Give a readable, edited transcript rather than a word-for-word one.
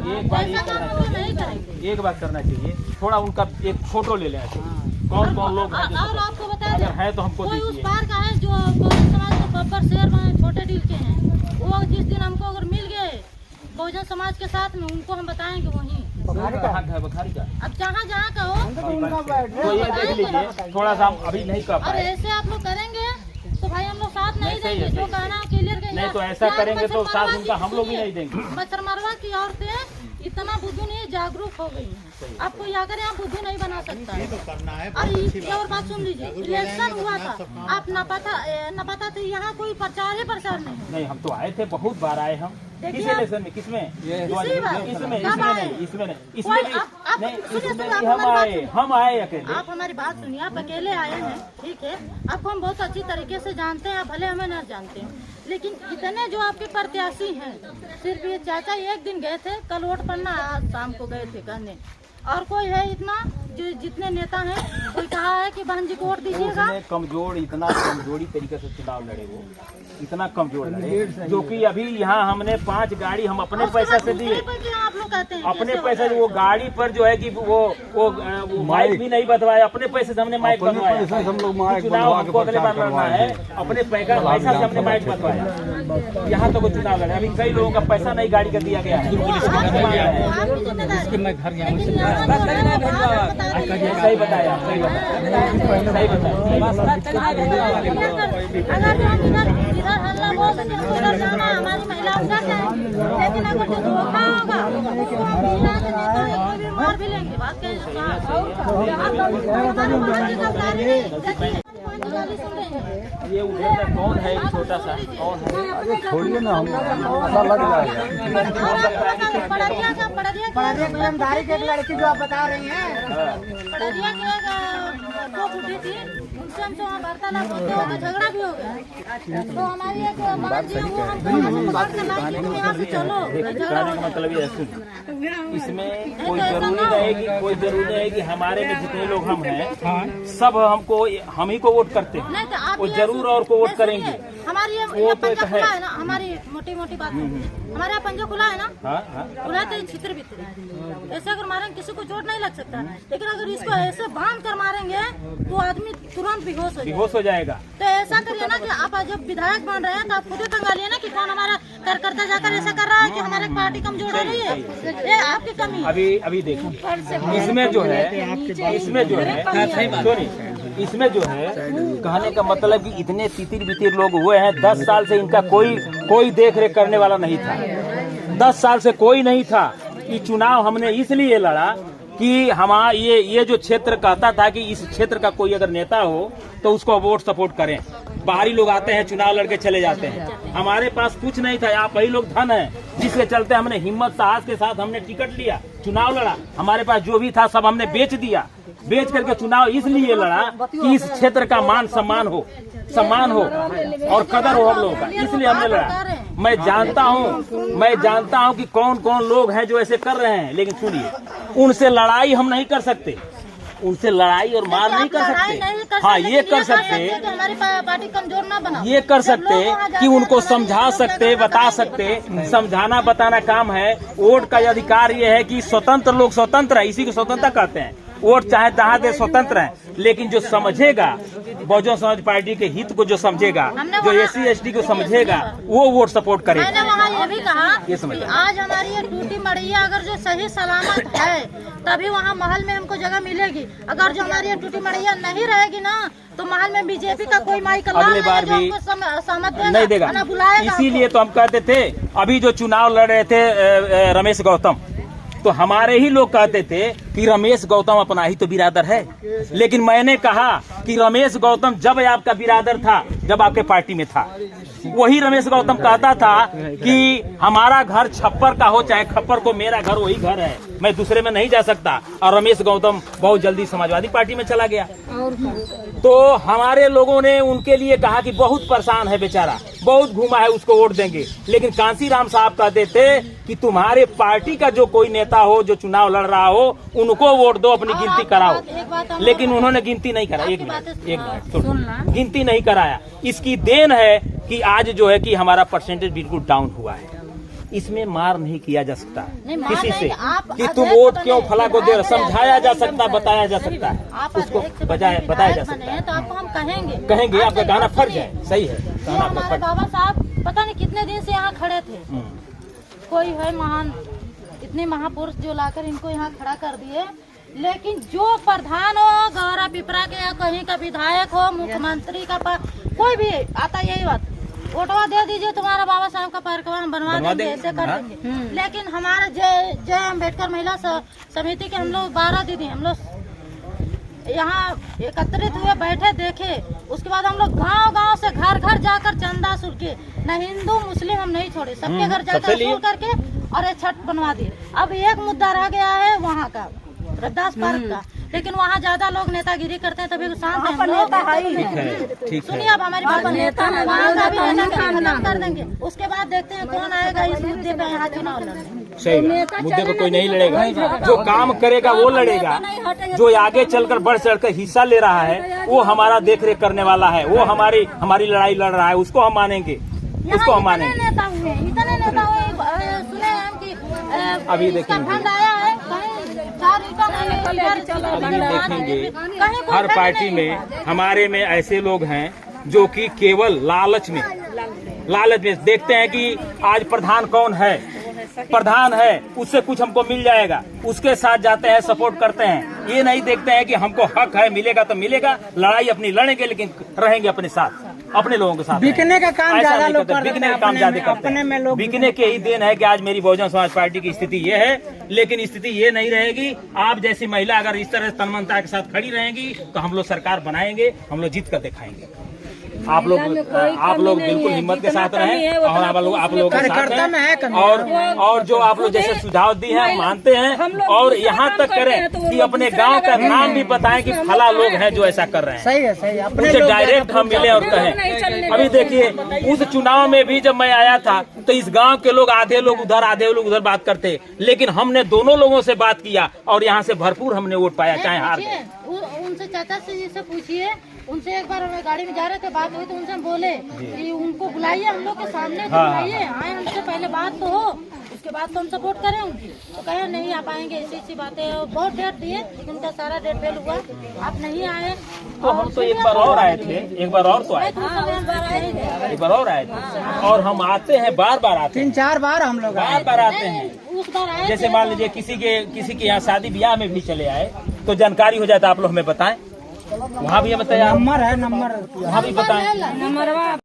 एक बार ये करना चाहिए, एक बार करना चाहिए, थोड़ा उनका एक फोटो ले लेना चाहिए, कौन कौन लोग हैं। और आपको बताया अगर है तो हमको कोई उस दीजिए। पार का है जो बहुजन समाज के बब्बर शेर में छोटे डील के हैं, वो जिस दिन हमको अगर मिल गए बहुजन समाज के साथ में, उनको हम बताएंगे वहीं। बखारी का अब जहाँ जहाँ का हो तो ये देख लीजिए, थोड़ा सा हम अभी नहीं कर और पाए। ऐसे आप लोग करेंगे तो भाई हम लोग साथ नहीं सही देंगे। है, जो सही है। कहना क्लियर नहीं तो ऐसा करेंगे तो साथ उनका हम लोग भी नहीं देंगे। बचर मरवा की औरतें इतना बुद्धू नहीं जागरूक हो गई हैं, आपको आकर यहाँ बुद्धू नहीं बना सकता है। और ये और बात सुन लीजिए, इलेक्शन हुआ था, आप न पता थे यहाँ कोई प्रचार ही प्रसार नहीं। हम तो आए थे, बहुत बार आए हम। किस इलेक्शन में, किसमें? इसमें हम आए अकेले। आप हमारी बात सुनिए, आप अकेले आए हैं, ठीक है, आपको हम बहुत अच्छी तरीके से जानते हैं, आप भले हमें न जानते हैं, लेकिन इतने जो आपके प्रत्याशी हैं, सिर्फ ये चाचा एक दिन गए थे, कल वोट पड़ना, आज शाम को गए थे कहने, और कोई है इतना जो जितने नेता हैं, कोई कहा है कि बहन जी को वोट दीजिएगा। कमजोर, इतना कमजोरी तरीके से चुनाव लड़े, वो इतना कमजोर लड़े, जो कि अभी यहाँ हमने 5 गाड़ी हम अपने पैसे से दिए, आप लोग कहते हैं अपने पैसे से। वो गाड़ी पर जो है कि वो माइक भी नहीं बंधवाया, अपने पैसे से हमने माइक बनवाया। चुनाव हमको अगले बार लड़ना है, अपने पैसा से हमने माइक बनवाया, यहाँ तो चुनाव लड़े। अभी कई लोगों का पैसा नहीं गाड़ी का दिया गया है। सही बताया, सही अगर हम इधर हल्ला बोल देंगे, हमको इधर जाना है, हमारी महिलाओं का है, लेकिन अगर जो धोखा होगा महिला के नेता कोई भी मार भी लेंगे। बात ये उधर का कौन है, छोटा सा कौन है? छोड़िए ना, हम ऐसा लग रहा है। पड़रिया के ईमानदारी के एक लड़की जो आप बता रही हैं, पड़रिया के दो बुढ़ी थी, उनसे हमसे वहाँ वार्तालाप होते होते झगड़ा भी हो गया। तो हमारी एक मान जी वो हमको पकड़ के लाई कि तुम यहाँ से चलो, कहने का मतलब ये है, इसमें कोई जरूरी नहीं कि हमारे में जितने लोग हम हैं सब हमको, हम ही को वोट करते हैं, नहीं तो आप वो जरूर और को वोट करेंगे। हमारी ये पंजा खुला है ना, हमारी मोटी मोटी बात है, हमारे यहाँ पंजा खुला है ना, खुला तो छितर बितर ऐसे अगर मारेंगे किसी को चोट नहीं लग सकता, लेकिन अगर इसको ऐसे बांध कर मारेंगे तो आदमी तुरंत बेहोश हो जाएगा। तो ऐसा करिए ना कि आप जब विधायक बन रहे हैं तो आप खुद ही तंगालिए ना कि कौन हमारा कार्यकर्ता जाकर ऐसा कर रहा है कि हमारे पार्टी कमजोर हो रही है, ये आपकी कमी है। अभी देखो, इसमें जो है इसमें जो है कहने का मतलब कि इतने तितिर बितिर लोग हुए हैं, 10 साल से इनका कोई देख रेख करने वाला नहीं था, 10 साल से कोई नहीं था। ये चुनाव हमने इसलिए लड़ा कि हमारा ये जो क्षेत्र कहता था कि इस क्षेत्र का कोई अगर नेता हो तो उसको वोट सपोर्ट करें। बाहरी लोग आते हैं, चुनाव लड़के चले जाते हैं, हमारे पास कुछ नहीं था, आप वही लोग धन है, जिसके चलते हमने हिम्मत साहस के साथ हमने टिकट लिया, चुनाव लड़ा। हमारे पास जो भी था सब हमने बेच दिया, बेच करके चुनाव इसलिए लड़ा कि इस क्षेत्र का मान सम्मान हो और कदर हो हम लोगों का, इसलिए हमने लड़ा। मैं जानता हूं कि कौन कौन लोग हैं जो ऐसे कर रहे हैं, लेकिन सुनिए, उनसे लड़ाई हम नहीं कर सकते, उनसे लड़ाई और मार नहीं कर सकते। हाँ, ये कर सकते, हमारी पार्टी कमजोर ना बना, ये कर सकते कि उनको समझा सकते, बता सकते। समझाना बताना काम है। वोट का अधिकार ये है कि स्वतंत्र लोग स्वतंत्र है, इसी को स्वतंत्रता कहते हैं। वोट चाहे जहाँ दे स्वतंत्र है, लेकिन जो समझेगा बहुजन समाज पार्टी के हित को, जो समझेगा, जो SC ST को समझेगा, वो वोट सपोर्ट करेगा। मैंने वहाँ ये भी कहा कि आज हमारी ये टूटी मड़ैया अगर जो सही सलामत है तभी वहाँ महल में हमको जगह मिलेगी। अगर जो हमारी ये टूटी मड़ैया नहीं रहेगी ना तो महल में बीजेपी का कोई माई का अगली बार भी सहमत नहीं देगा। इसीलिए तो हम कहते थे, अभी जो चुनाव लड़ रहे थे रमेश गौतम, तो हमारे ही लोग कहते थे कि रमेश गौतम अपना ही तो बिरादर है, लेकिन मैंने कहा कि रमेश गौतम जब आपका बिरादर था, जब आपके पार्टी में था, वही रमेश गौतम कहता था कि हमारा घर छप्पर का हो चाहे खप्पर को, मेरा घर वही घर है, मैं दूसरे में नहीं जा सकता। और रमेश गौतम बहुत जल्दी समाजवादी पार्टी में चला गया। तो हमारे लोगों ने उनके लिए कहा कि बहुत परेशान है बेचारा, बहुत घूमा है, उसको वोट देंगे। लेकिन कांसीराम साहब कहते थे कि तुम्हारे पार्टी का जो कोई नेता हो जो चुनाव लड़ रहा हो, उनको वोट दो, अपनी गिनती कराओ। लेकिन उन्होंने गिनती नहीं करा, एक मिनट गिनती नहीं कराया। इसकी देन है कि आज जो है कि हमारा परसेंटेज बिल्कुल डाउन हुआ है। इसमें मार नहीं किया जा सकता नहीं, मार किसी से नहीं, आप कि अध्यक्ष तुम वोट बने, क्यों फला को दे रहे, विधायक समझाया जा बने, सकता, बताया जा सकता है, आप उसको अध्यक्ष बताया जा विधायक सकता बने है। हैं तो आपको हम कहेंगे आपका कहना आप फर्ज सुनिए। है, सही है, ये कहना आपका हमारे फर्ज। बाबा साहब पता नहीं कितने दिन से यहाँ खड़े थे। कोई है महान, इतने महापुरुष जो लाकर इनको यहाँ खड़ा कर दिए, लेकिन जो प्रधान हो, गौरा पिपरा के या कहीं का विधायक हो, मुख्यमंत्री का कोई भी आता, यही बात, वोटवा दे दीजिए, तुम्हारा बाबा साहब का परिक्रमा बनवा देंगे, ऐसे कर देंगे। लेकिन हमारा जय अम्बेडकर महिला समिति के हम लोग 12 दीदी हम लोग यहाँ एकत्रित हुए, बैठे, देखे। उसके बाद हम लोग गांव-गांव से घर-घर जाकर चंदा सुल के, न हिंदू मुस्लिम हम नहीं छोड़े, सबके घर जाकर सुल करके और ये छठ बनवा दिए। अब एक मुद्दा रह गया है वहाँ का, रद्दास पार्क का, लेकिन वहाँ ज्यादा लोग नेतागिरी करते हैं, तभी शांत हैं हम लोग। सुनिए, अब हमारी बात, वहाँ का भी नेतागिरी खत्म कर देंगे, उसके बाद देखते हैं कौन आएगा इस मुद्दे पे यहाँ चुनाव लड़ने। सही, मुद्दे पे कोई नहीं लड़ेगा, जो काम करेगा वो लड़ेगा, जो आगे चलकर बढ़ चढ़कर हिस्सा ले रहा है वो हमारा देख रेख करने वाला है, वो हमारी लड़ाई लड़ रहा है, उसको हम मानेंगे, उसको हम मानेंगे। इतने नेता हुए, सुने हैं कि अभी इसका देखेंगे, फंड आया है, कहीं 4 ईंटा नहीं, अभी देखेंगे। हर पार्टी में हमारे में ऐसे लोग हैं जो कि केवल लालच में देखते हैं कि आज प्रधान कौन है, प्रधान है उससे कुछ हमको मिल जाएगा, उसके साथ जाते हैं, सपोर्ट करते हैं। ये नहीं देखते हैं कि हमको हक है, मिलेगा तो मिलेगा, लड़ाई अपनी लड़ेंगे लेकिन रहेंगे अपने साथ, अपने लोगों के साथ। बिकने का काम ज्यादा लोग करते हैं, बिकने का काम ज्यादा करते हैं। बिकने के ही देन है कि आज मेरी बहुजन समाज पार्टी की स्थिति ये है, लेकिन स्थिति ये नहीं रहेगी। आप जैसी महिला अगर इस तरह तन्मयता के साथ खड़ी रहेंगी तो हम लोग सरकार बनाएंगे, हम लोग जीत कर दिखाएंगे। आप लोग बिल्कुल हिम्मत के साथ रहें और आप लोग के साथ हैं। और जो आप लोग जैसे सुझाव दिए हैं मानते हैं, और यहाँ तक करें कि अपने गांव का नाम भी बताएं कि फला लोग हैं जो ऐसा कर रहे हैं। सही है, सही है। उनसे डायरेक्ट हम मिले और कहें। अभी देखिए, उस चुनाव में भी जब मैं आया था तो इस गांव के लोग आधे लोग उधर बात करते, लेकिन हमने दोनों लोगों से बात किया और यहाँ से भरपूर हमने वोट पाया, चाहे हार गए। उनसे चाचा जी से पूछिए, उनसे एक बार हमें गाड़ी में जा रहे थे, बात हुई तो उनसे हम बोले कि उनको बुलाइए, हम लोग के सामने तो बुलाइए, आए, हमसे पहले बात तो हो, उसके बाद तो हम सपोर्ट करें उनकी। तो कहे नहीं आ पाएंगे, ऐसी बातें, बहुत डेट दिए लेकिन उनका सारा डेट फेल हुआ, आप नहीं आए। तो हम तो एक बार और आए थे, एक बार और आए थे, और हम आते हैं, बार आते हैं, 3-4 बार हम लोग बार आते हैं। उस बार आए जैसे मान लीजिए किसी के यहाँ शादी ब्याह में भी चले आए तो जानकारी हो जाए तो आप लोग हमें बताएं, वहाँ भी बताया, नंबर है, वहाँ भी बताएं।